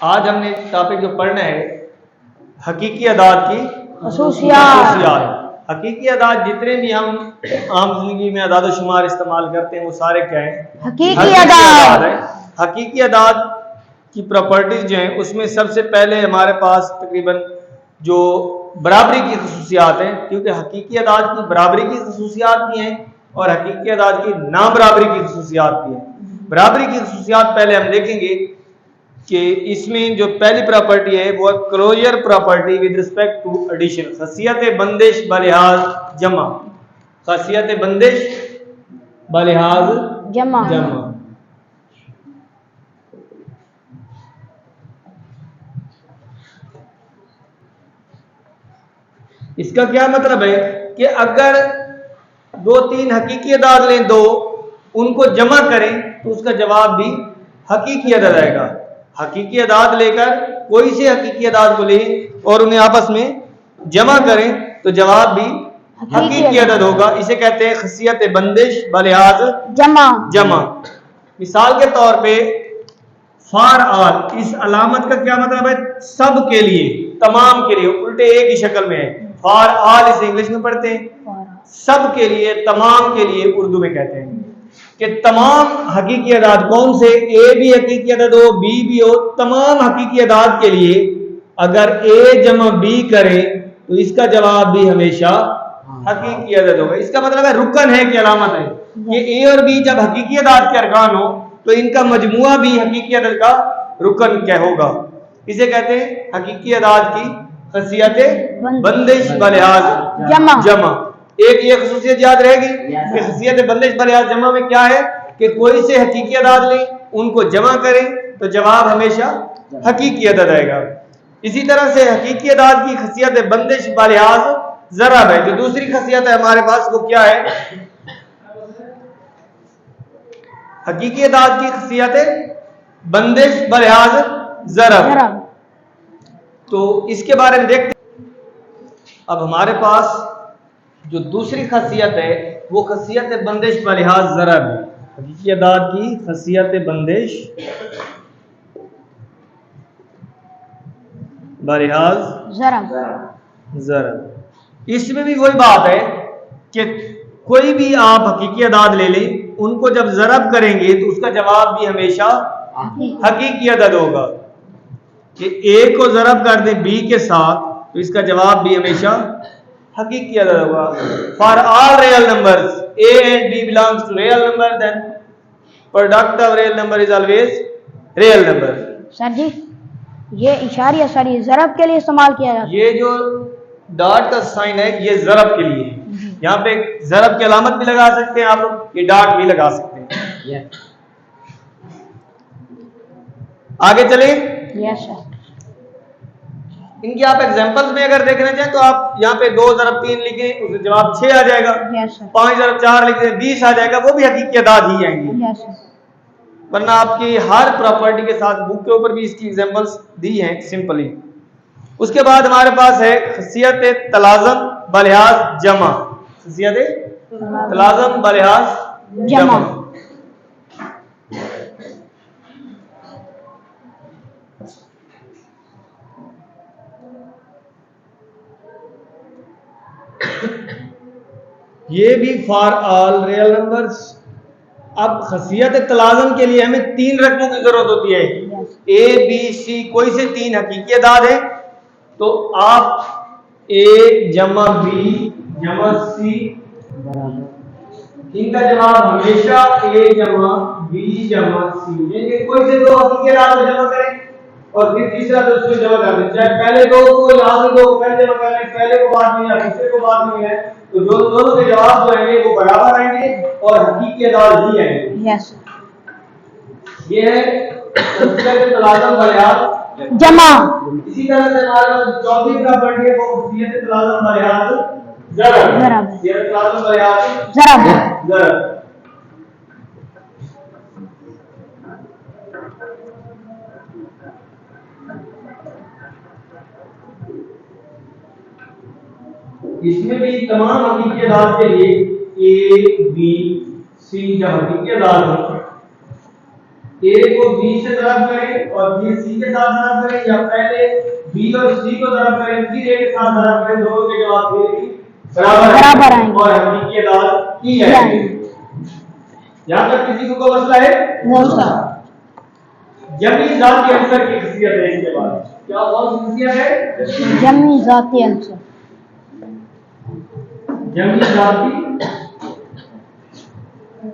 आज हमने टॉपिक जो पढ़ना है हकीकी अदाद की खसूसियात। हकीकी अदाद जितने भी हम आम जिंदगी में अदाद शुमार इस्तेमाल करते हैं वो सारे क्या हैं? हकीकी अदाद है। हकीकी अदाद की प्रॉपर्टीज जो हैं उसमें सबसे पहले हमारे पास तकरीबन जो बराबरी की खसूसियात हैं, क्योंकि हकीकी अदाद की बराबरी की खसूसियात भी हैं और हकीकी अदाद की ना बराबरी की खसूसियात भी हैं। बराबरी की खसूसियात पहले हम देखेंगे कि इसमें जो पहली प्रॉपर्टी है वो closure property with respect to addition, खसियत बंदिश बलिहाज जमा, खसियत बंदिश बलिहाज जमा। इसका क्या मतलब है कि अगर दो तीन हकीकी अदाद लें, दो उनको जमा करें तो उसका जवाब भी हकीकी अदाद आएगा। हकीकी अदाद लेकर कोई से हकीकी अदाद को लें और उन्हें आपस में जमा करें तो जवाब भी हकीकी अदद होगा। इसे कहते हैं खसियत बंदिश बलिहाज जमा। मिसाल के तौर पे फॉर ऑल, इस अलामत का क्या मतलब है? सब के लिए, तमाम के लिए, उल्टे एक ही शक्ल में है। फॉर ऑल इसे इंग्लिश में पढ़ते हैं सब के लिए, तमाम के लिए उर्दू में कहते हैं कि तमाम हकीकी अदाद कौन से? ए भी हकीकी अदद हो, बी भी हो, तमाम हकीकी अदाद के लिए अगर ए जमा बी करें तो इसका जवाब भी हमेशा हकीकी अदद होगा। इसका मतलब है रुकन है कि अलामत है कि ए और बी जब हकीकी अदाद के अरकान हो तो इनका मजमुआ भी हकीकी अदद का रुकन क्या होगा। इसे कहते हैं हकीकी अदाद की खसियत बंदिश बलिहाज जमा। एक ये खसूसियत याद रहेगी कि खसियत बंदिश बलिहाज जमा में क्या है कि कोई से हकीकी अदाद लें, उनको जमा करें तो जवाब हमेशा हकीकी अदद आएगा। इसी तरह से हकीकी अदाद की खसियत बंदिश बलिहाज ज़रब है। जो दूसरी खसियत है हमारे पास वो क्या है? हकीकी अदाद की खसियत बंदिश बलिहाज ज़रब। तो इसके बारे में देखते हैं। अब हमारे पास जो दूसरी खसियत है वो खसियत बंदिश बलिहाज ज़रब है। हकीकी अदाद की खसियत बंदिश बलिहाज ज़रब। इसमें भी वही बात है कि कोई भी आप हकीकी अदाद ले लें, उनको जब ज़रब करेंगे तो उसका जवाब भी हमेशा हकीकी अदद होगा। कि ए को ज़रब कर दें बी के साथ तो इसका जवाब भी हमेशा हकीकी अदद होगा। For all real numbers a and b belongs to real number, then product of real number is always real number. Sir ji, ये इशारिया सर ये ज़रब के लिए इस्तेमाल किया जाता है। ये जो डॉट का साइन है ये ज़रब के लिए, यहाँ पे ज़रब की अलामत भी लगा सकते हैं आप लोग, ये डॉट भी लगा सकते हैं। आगे चले। Yes sir. इनकी आप एग्जांपल्स में अगर देखना चाहें तो आप यहाँ पे 2 ज़रब 3 लिखें, उसका जवाब 6 आ जाएगा। 5 ज़रब 4 लिखें 20 आ जाएगा, वो भी हकीकी अदाद ही आएंगे। वरना आपकी हर प्रॉपर्टी के साथ बुक के ऊपर भी इसकी एग्जांपल्स दी हैं सिंपली। उसके बाद हमारे पास है खसियत तलाज़म बलिहाज जमा। खसियत तलाज़म बलिहाज जमा। ये भी फॉर ऑल रियल नंबर्स। अब खसियत तलाज़म के लिए हमें 3 रकमों की जरूरत होती है। ए बी सी, कोई से 3 हकीकी अदाद है तो आप ए जमा बी जमा सी, इनका जवाब हमेशा ए जमा बी जमा सी। यानी कोई से 2 हकीकी अदाद जमा करें और फिर तीसरा तो उसको जमा कर दें, चाहे पहले 2 को या आखिरी 2 को पहले जमा कर लें, पहले को बाद में या दूसरे को बाद में है, तो दोनों के जवाब जो आएंगे वो बराबर आएंगे और हकीकी अदाद ही आएंगे। यस। ये है खसियत तलाज़म बलिहाज जमा। इसी तरह से हमारा चौथी प्रॉपर्टी है वो खसियत तलाज़म बलिहाज ज़रब। खसियत तलाज़म बलिहाज ज़रब। इसमें भी तमाम हकीकी अदाद के लिए ए बी सी जब हकीकी अदाद हो ए को बी से ज़रब करें और बी सी के साथ ज़रब करें, या पहले बी और सी को ज़रब करें फिर ए के साथ ज़रब करें, दोनों के जवाब फिर भी बराबर आएंगे और हकीकी अदाद की जाएगी। यहां तक किसी को कोई मसला है? जमी जाती अंसर की खसियत है। इसके बाद क्या कौन सी खसियत है? जमी जाती अंसर। जमी जाती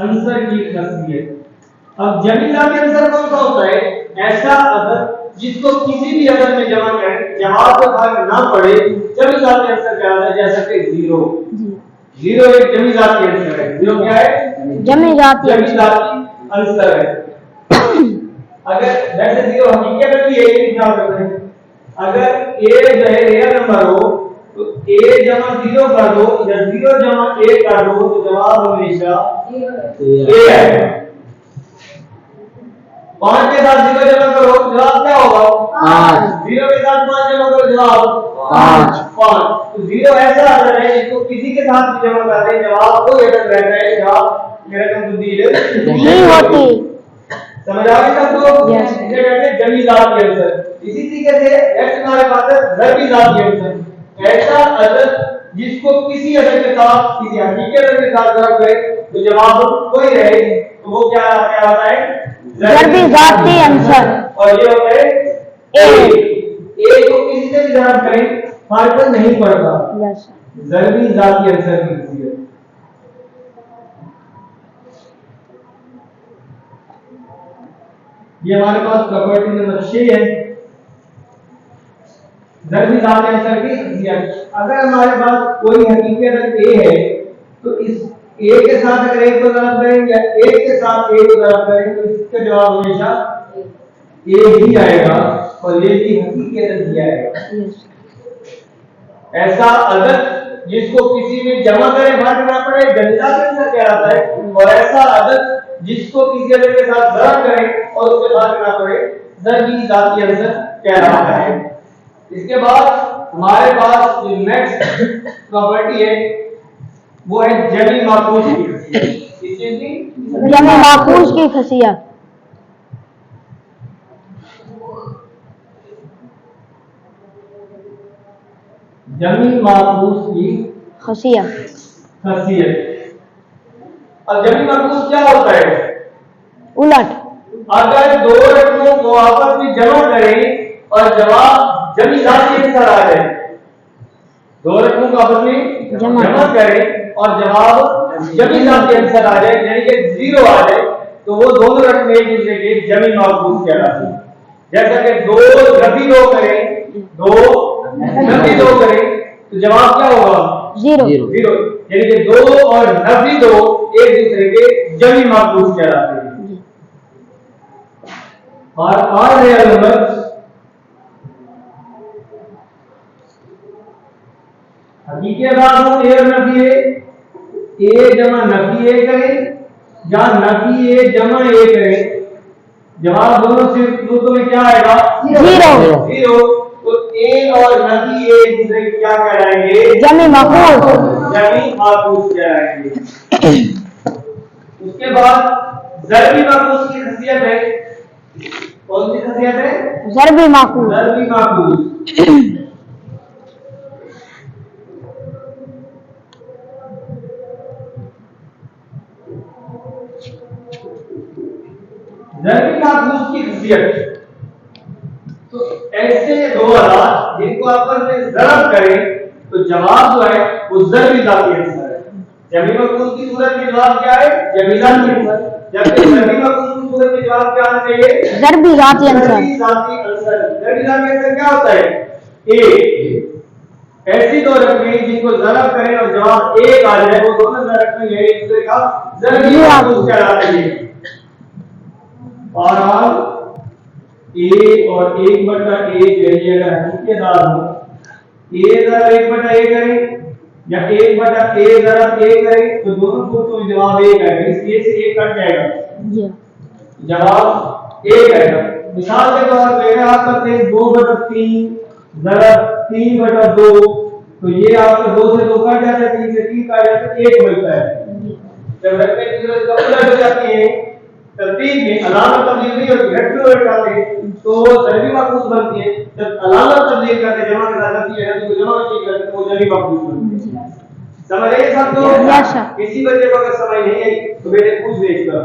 अंसर की खसियत। अब जमी जाती अंसर कौन सा होता है? ऐसा अदद जिसको किसी भी अदद में जमा करें जवाब का फर्क ना पड़े, जमी जाती अंसर क्या होता है? जैसा कि जीरो। जीरो एक जमी जाती अंसर है। जीरो क्या है? जमी जाती अंसर है। अगर वैसे जीरो हकीकत में भी यही ख्याल रखना है। अगर ए जो है रियल नंबर हो तो ए जमा जीरो कर दो या जीरो जमा ए कर दो तो जवाब हमेशा ए आएगा। 5 के साथ जीरो जमा करो जवाब क्या होगा? 5। जीरो के साथ 5 जमा करो जवाब 5। तो जीरो ऐसा अदद है जिसको किसी के साथ भी जमा कर दे जवाब कोई अदद रहता है, जवाब रकम तब्दील नहीं होती। समझ आ गई सबको? इसे कहते हैं जमी जाती अंसर। इसी तरीके से नेक्स्ट हमारे पास है ज़रबी जाती अंसर। ऐसा अदद जिसको किसी अदद के साथ किसी हकीकी अदद के साथ ज़रब करें तो जवाब कोई रहे तो वो क्या होता है? ज़रबी जाती अंसर। और ये होता है ए को किसी से भी ज़रब करें फर्क नहीं पड़ता। ज़रबी जाती अंसर की खसियत। ये हमारे पास प्रॉपर्टी नंबर 6 है, ज़रबी जाती अंसर की खसियत। अगर हमारे पास कोई हकीकी अदद ए है तो इस ए के साथ अगर एक को ज़रब करें या एक के साथ ए को ज़रब करें तो इसका जवाब हमेशा ए ही आएगा और ये भी हकीकी अदद ही आएगा। ऐसा अदद जिसको किसी में जमा करें फर्क ना पड़े जमी जाती अंसर कहलाता है, और ऐसा अदद जिसको किसी अदद के साथ ज़रब करें और उसके फर्क ना पड़े ज़रबी जाती अंसर कहलाता है। इसके बाद हमारे पास जो नेक्स्ट प्रॉपर्टी है वो है जमी माखूज की खसियत। इस चीज की जमी माखूज की खसियत। जमी माखूज की खसियत। अब जमी माखूज क्या होता है? उलट। अगर दो रकमों को आपस में जमा करें और जवाब जमी जाती अंसर आ जाए, दो रकमों को आपस में जमा करें और जवाब जमी जाती अंसर आ जाए यानी कि जीरो आ जाए तो वो दोनों रकमें एक दूसरे के जमी माखूज कहलाती हैं। जैसा कि दो रबी दो करें, दो नबी दो करें तो जवाब क्या होगा? जीरो। यानी कि दो और नबी दो एक दूसरे के जमी माखूज कहलाते हैं। और रियल नंबर हकीकी अदाद हो ए और नफी ए जमा नफी ए करें या नफी ए जमा ए करें, जवाब दोनों से सूत्रों में क्या आएगा? जीरो। तो ए और नफी ए एक दूसरे के क्या कहलाएंगे? जमी माखूज कहलाएंगे। उसके बाद ज़रबी माखूज की खसियत है। कौन सी खसियत है? ज़रबी माखूज। ज़रबी माखूज की खसियत तो ऐसे दो अदाद जिनको आपस में ज़रब करें तो जवाब जो है वो ज़रबी जाती अंसर है। जमी माखूज की सूरत में जवाब क्या है? जमी जाती अंसर। जबकि ज़रबी माखूज की सूरत में जवाब क्या आना चाहिए? ज़रबी जाती अंसर। ज़रबी जाती अंसर क्या होता है? ए। ऐसी दो रकमें जिनको ज़रब करें और जवाब एक आ जाए वो दोनों रकमें एक दूसरे का ज़रबी माखूज कहलाती हैं। और ए और 1/a जो है अगर हकीकी अदाद हो, a ज़रब 1/a करें या 1/a ज़रब a करें तो दोनों सूत्रों में जवाब एक आएगा। इसलिए से एक कट जाएगा, जवाब एक आएगा। मिसाल के तौर पे आप करते हैं 2/3 ज़रब 3/2 तो ये आपका 2 से 2 कट जाता है, 3 से 3 कट जाता है, 1 बचता है। जब रकमें दूसरे से उलट हो जाती हैं तरतीब में अलामत तब्दील नहीं होती, हेड टू हेड डालते तो जरबी मखसूस बनती है। जब अलामत तब्दील करते जमा के साथ होती है, तो जमा नहीं करते तो वो जरबी मखसूस बनती है। समझ आए सबको? Yes sir. किसी बच्चे को अगर समझ नहीं आई तो बेटे पूछ ले इसका।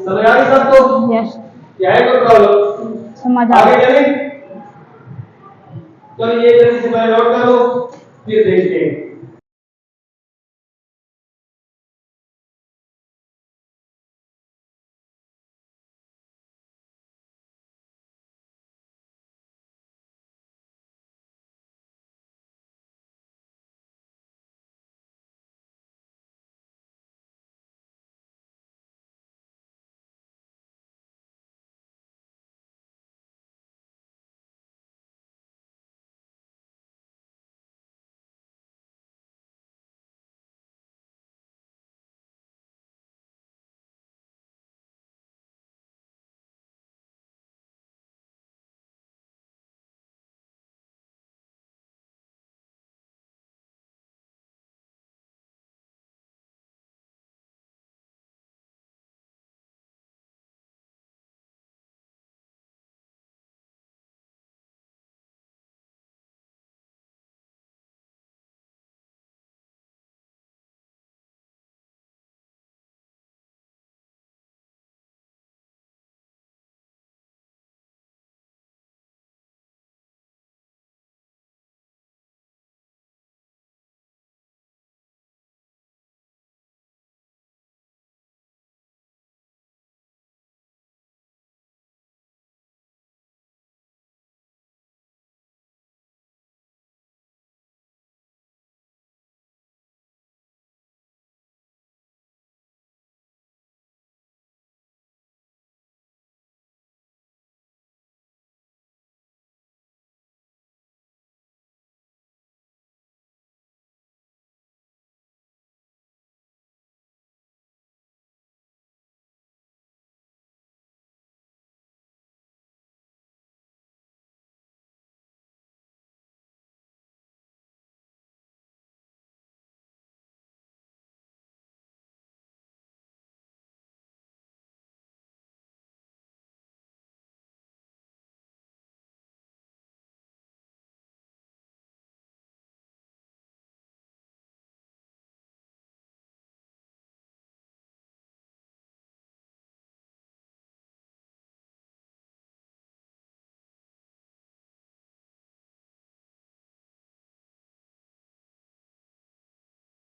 समझ आ गई सबको? यस। क्या है कोई प्रॉब्लम? समझ आ आगे गया। चलें? चलो ये जल्दी से पहले नोट करो, फिर देखते हैं।